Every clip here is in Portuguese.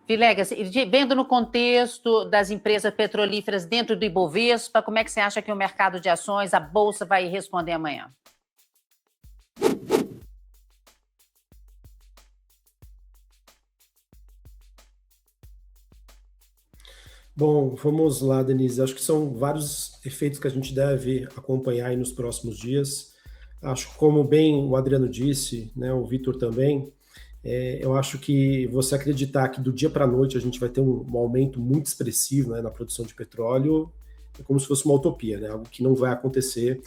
Vilegas, vendo no contexto das empresas petrolíferas dentro do Ibovespa, como é que você acha que o mercado de ações, a Bolsa, vai responder amanhã? Bom, vamos lá, Denise. Acho que são vários efeitos que a gente deve acompanhar aí nos próximos dias. Acho, como bem o Adriano disse, né, o Vitor também, eu acho que você acreditar que do dia para a noite a gente vai ter um aumento muito expressivo, né, na produção de petróleo é como se fosse uma utopia, né, algo que não vai acontecer,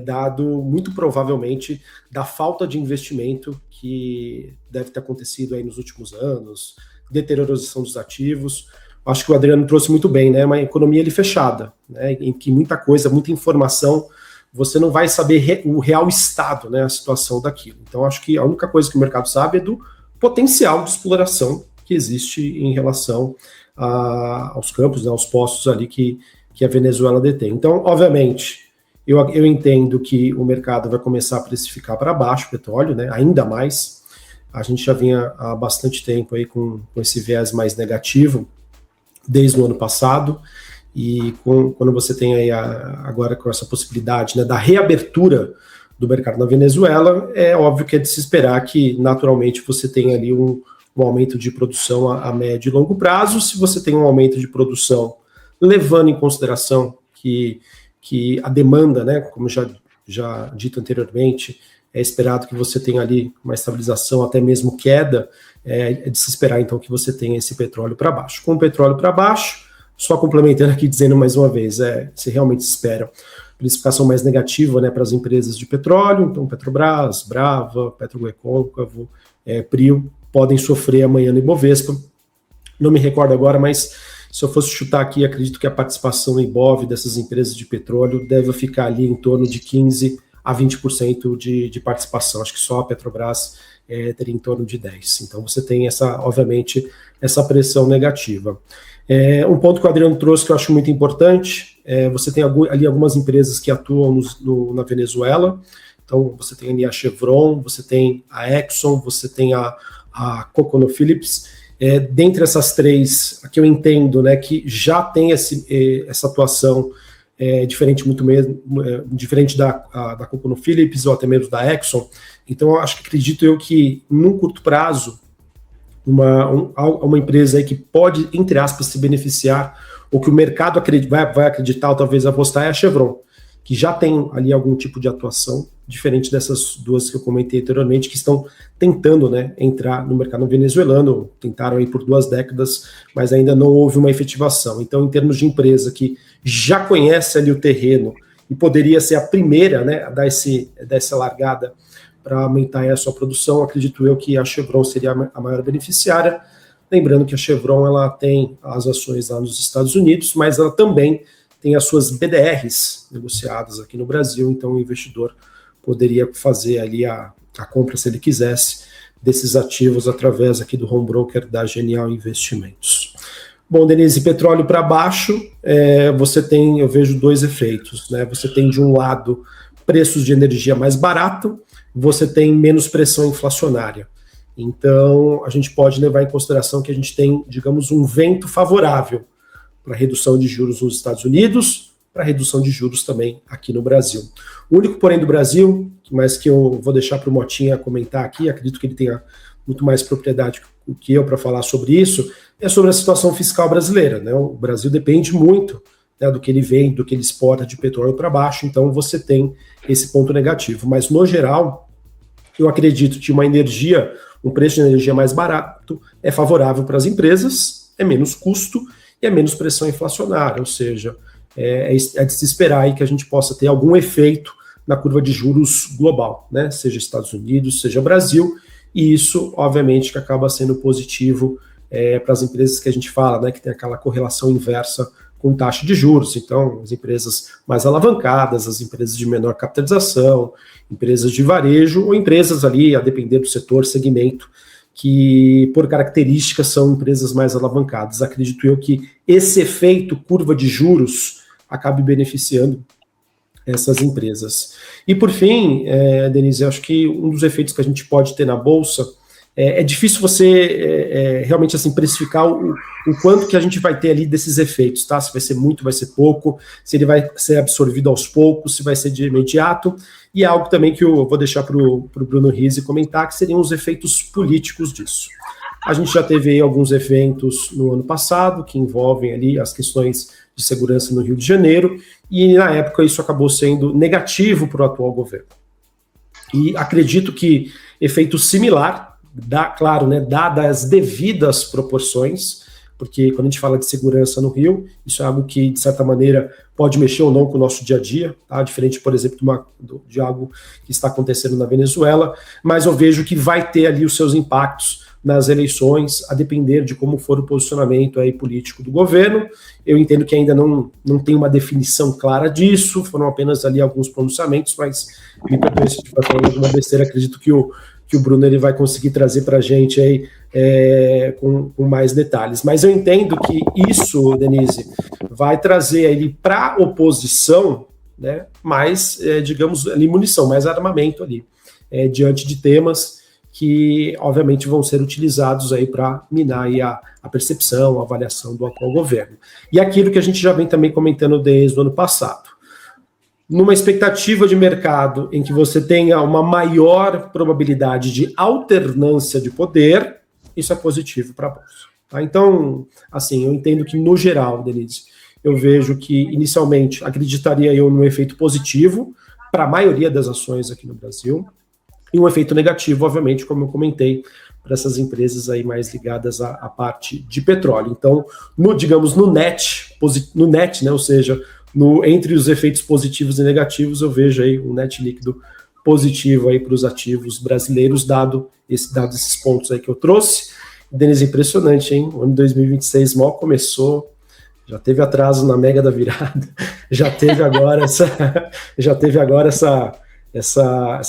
dado muito provavelmente da falta de investimento que deve ter acontecido aí nos últimos anos, deterioração dos ativos. Acho que o Adriano trouxe muito bem, né? Uma economia ali fechada, né? Em que muita coisa, muita informação, você não vai saber o real estado, né? A situação daquilo. Então, acho que a única coisa que o mercado sabe é do potencial de exploração que existe em relação aos campos, né? Aos postos ali que a Venezuela detém. Então, obviamente, eu entendo que o mercado vai começar a precificar para baixo o petróleo, né? Ainda mais. A gente já vinha há bastante tempo aí com esse viés mais negativo, desde o ano passado, e quando você tem aí agora com essa possibilidade, né, da reabertura do mercado na Venezuela, é óbvio que é de se esperar que naturalmente você tenha ali um aumento de produção a médio e longo prazo. Se você tem um aumento de produção, levando em consideração que a demanda, né, como já dito anteriormente, é esperado que você tenha ali uma estabilização, até mesmo queda, é de se esperar então que você tenha esse petróleo para baixo. Com o petróleo para baixo, só complementando aqui, dizendo mais uma vez, se realmente espera precificação mais negativa, né, para as empresas de petróleo, então Petrobras, Brava, Petrorecôncavo, Prio, podem sofrer amanhã no Ibovespa. Não me recordo agora, mas se eu fosse chutar aqui, acredito que a participação no Ibov dessas empresas de petróleo deve ficar ali em torno de 15% a 20% de participação. Acho que só a Petrobras teria em torno de 10%. Então você tem obviamente, essa pressão negativa. Um ponto que o Adriano trouxe que eu acho muito importante, você tem ali algumas empresas que atuam na Venezuela. Então você tem ali a Chevron, você tem a Exxon, você tem a ConocoPhillips. Dentre essas três, que eu entendo, né, que já tem essa atuação diferente diferente da ConocoPhillips ou até mesmo da Exxon. Então, acredito eu que, num curto prazo, uma empresa aí que pode, entre aspas, se beneficiar, ou que o mercado vai acreditar, ou talvez apostar, é a Chevron, que já tem ali algum tipo de atuação, diferente dessas duas que eu comentei anteriormente, que estão tentando, né, entrar no mercado venezuelano, tentaram aí por 2 décadas, mas ainda não houve uma efetivação. Então, em termos de empresa que já conhece ali o terreno e poderia ser a primeira, né, a dar essa largada para aumentar a sua produção, acredito eu que a Chevron seria a maior beneficiária. Lembrando que a Chevron ela tem as ações lá nos Estados Unidos, mas ela também tem as suas BDRs negociadas aqui no Brasil, então o investidor poderia fazer ali a compra, se ele quisesse, desses ativos através aqui do home broker da Genial Investimentos. Bom, Denise, petróleo para baixo, eu vejo 2 efeitos, né? Você tem, de um lado, preços de energia mais barato, você tem menos pressão inflacionária. Então, a gente pode levar em consideração que a gente tem, digamos, um vento favorável para redução de juros nos Estados Unidos, para redução de juros também aqui no Brasil. O único, porém, do Brasil, mas que eu vou deixar para o Motinha comentar aqui, acredito que ele tenha muito mais propriedade do que eu para falar sobre isso, é sobre a situação fiscal brasileira, né? O Brasil depende muito, né, do que ele vende, do que ele exporta de petróleo para baixo, então você tem esse ponto negativo. Mas, no geral, eu acredito que um preço de energia mais barato é favorável para as empresas, é menos custo e é menos pressão inflacionária, ou seja, é de se esperar aí que a gente possa ter algum efeito na curva de juros global, né? Seja Estados Unidos, seja Brasil, e isso, obviamente, que acaba sendo positivo para as empresas que a gente fala, né, que tem aquela correlação inversa com taxa de juros. Então, as empresas mais alavancadas, as empresas de menor capitalização, empresas de varejo, ou empresas ali, a depender do setor, segmento, que, por características, são empresas mais alavancadas. Acredito eu que esse efeito curva de juros acabe beneficiando essas empresas. E, por fim, Denise, acho que um dos efeitos que a gente pode ter na Bolsa é difícil você realmente assim precificar o quanto que a gente vai ter ali desses efeitos, tá? Se vai ser muito, vai ser pouco, se ele vai ser absorvido aos poucos, se vai ser de imediato, e é algo também que eu vou deixar para o Bruno Rizzi comentar, que seriam os efeitos políticos disso. A gente já teve aí alguns eventos no ano passado que envolvem ali as questões de segurança no Rio de Janeiro, e na época isso acabou sendo negativo para o atual governo. E acredito que efeito similar, claro, né, dadas as devidas proporções, porque quando a gente fala de segurança no Rio, isso é algo que, de certa maneira, pode mexer ou não com o nosso dia a dia, tá? Diferente, por exemplo, de algo que está acontecendo na Venezuela, mas eu vejo que vai ter ali os seus impactos nas eleições, a depender de como for o posicionamento aí político do governo. Eu entendo que ainda não tem uma definição clara disso, foram apenas ali alguns pronunciamentos, mas me perdoe se estiver falando alguma besteira, acredito que o Bruno ele vai conseguir trazer para a gente aí com mais detalhes. Mas eu entendo que isso, Denise, vai trazer ali para a oposição, né, mais, digamos, ali munição, mais armamento ali, diante de temas que, obviamente, vão ser utilizados aí para minar aí a percepção, a avaliação do atual governo. E aquilo que a gente já vem também comentando desde o ano passado. Numa expectativa de mercado em que você tenha uma maior probabilidade de alternância de poder, isso é positivo para a Bolsa. Tá? Então, assim, eu entendo que, no geral, Denise, eu vejo que, inicialmente, acreditaria eu num efeito positivo para a maioria das ações aqui no Brasil, e um efeito negativo, obviamente, como eu comentei, para essas empresas aí mais ligadas à parte de petróleo. Então, digamos, no net, né, ou seja, entre os efeitos positivos e negativos, eu vejo aí um net líquido positivo aí para os ativos brasileiros, dado esses pontos aí que eu trouxe. Denise, impressionante, hein? O ano 2026 mal começou, já teve atraso na mega da virada, já teve agora essa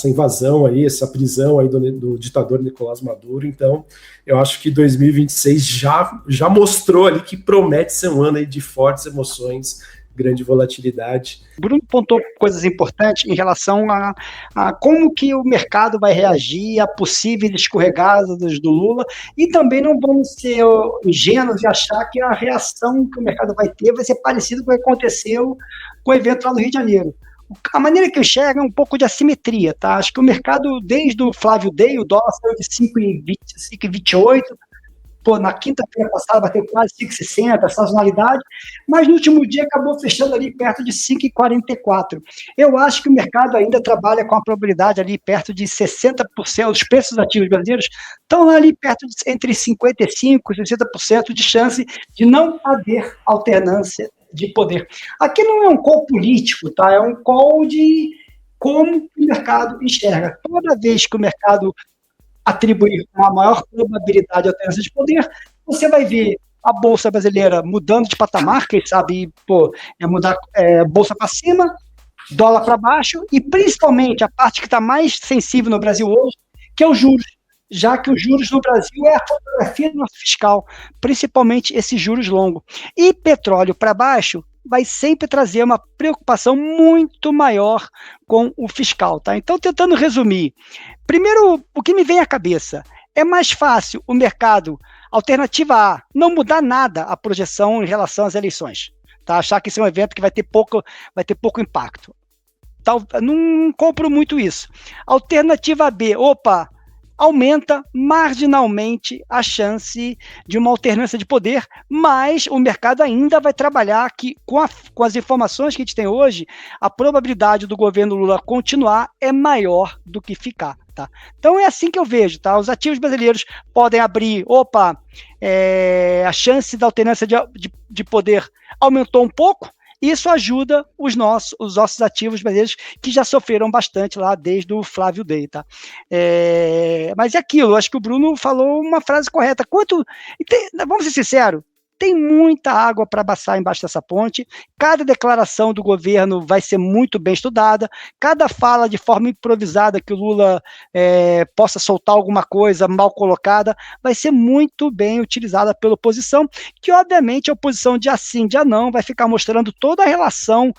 invasão aí, essa prisão aí do ditador Nicolás Maduro. Então, eu acho que 2026 já mostrou ali que promete ser um ano aí de fortes emoções, grande volatilidade. Bruno pontuou coisas importantes em relação a como que o mercado vai reagir a possíveis escorregadas do Lula, e também não vamos ser ingênuos de achar que a reação que o mercado vai ter vai ser parecida com o que aconteceu com o evento lá no Rio de Janeiro. A maneira que eu enxergo é um pouco de assimetria, tá? Acho que o mercado, desde o Flávio Day, o dólar saiu de 5,28, na quinta-feira passada bateu quase 5,60, sazonalidade, mas no último dia acabou fechando ali perto de 5,44. Eu acho que o mercado ainda trabalha com a probabilidade ali perto de 60%, os preços ativos brasileiros estão ali perto de entre 55% e 60% de chance de não haver alternância de poder. Aqui não é um call político, tá? É um call de como o mercado enxerga. Toda vez que o mercado atribuir uma maior probabilidade de alternância de poder, você vai ver a Bolsa brasileira mudando de patamar, quem sabe mudar Bolsa para cima, dólar para baixo, e principalmente a parte que está mais sensível no Brasil hoje, que é os juros, já que os juros no Brasil é a fotografia do nosso fiscal, principalmente esses juros longos. E petróleo para baixo vai sempre trazer uma preocupação muito maior com o fiscal, tá? Então, tentando resumir, primeiro, o que me vem à cabeça, é mais fácil o mercado, alternativa A, não mudar nada a projeção em relação às eleições, tá? Achar que esse é um evento que vai ter pouco impacto. Não compro muito isso. Alternativa B, aumenta marginalmente a chance de uma alternância de poder, mas o mercado ainda vai trabalhar que, com as informações que a gente tem hoje, a probabilidade do governo Lula continuar é maior do que ficar. Tá? Então é assim que eu vejo. Tá? Os ativos brasileiros podem abrir, a chance da alternância de poder aumentou um pouco. Isso ajuda os nossos ativos brasileiros, que já sofreram bastante lá desde o Flávio Day. Tá? Mas é aquilo, acho que o Bruno falou uma frase correta. Vamos ser sinceros, tem muita água para passar embaixo dessa ponte, cada declaração do governo vai ser muito bem estudada, cada fala de forma improvisada que o Lula possa soltar alguma coisa mal colocada, vai ser muito bem utilizada pela oposição, que obviamente a oposição dia sim, dia não, vai ficar mostrando toda a relação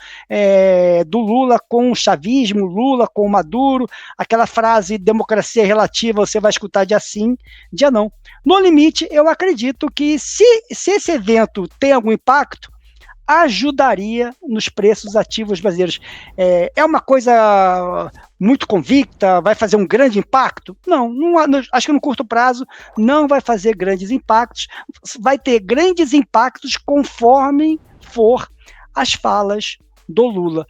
do Lula com o chavismo, Lula com o Maduro, aquela frase democracia relativa você vai escutar dia sim, dia não. No limite, eu acredito que se esse evento tem algum impacto, ajudaria nos preços ativos brasileiros. É uma coisa muito convicta, vai fazer um grande impacto? Não, acho que no curto prazo não vai fazer grandes impactos, vai ter grandes impactos conforme for as falas do Lula.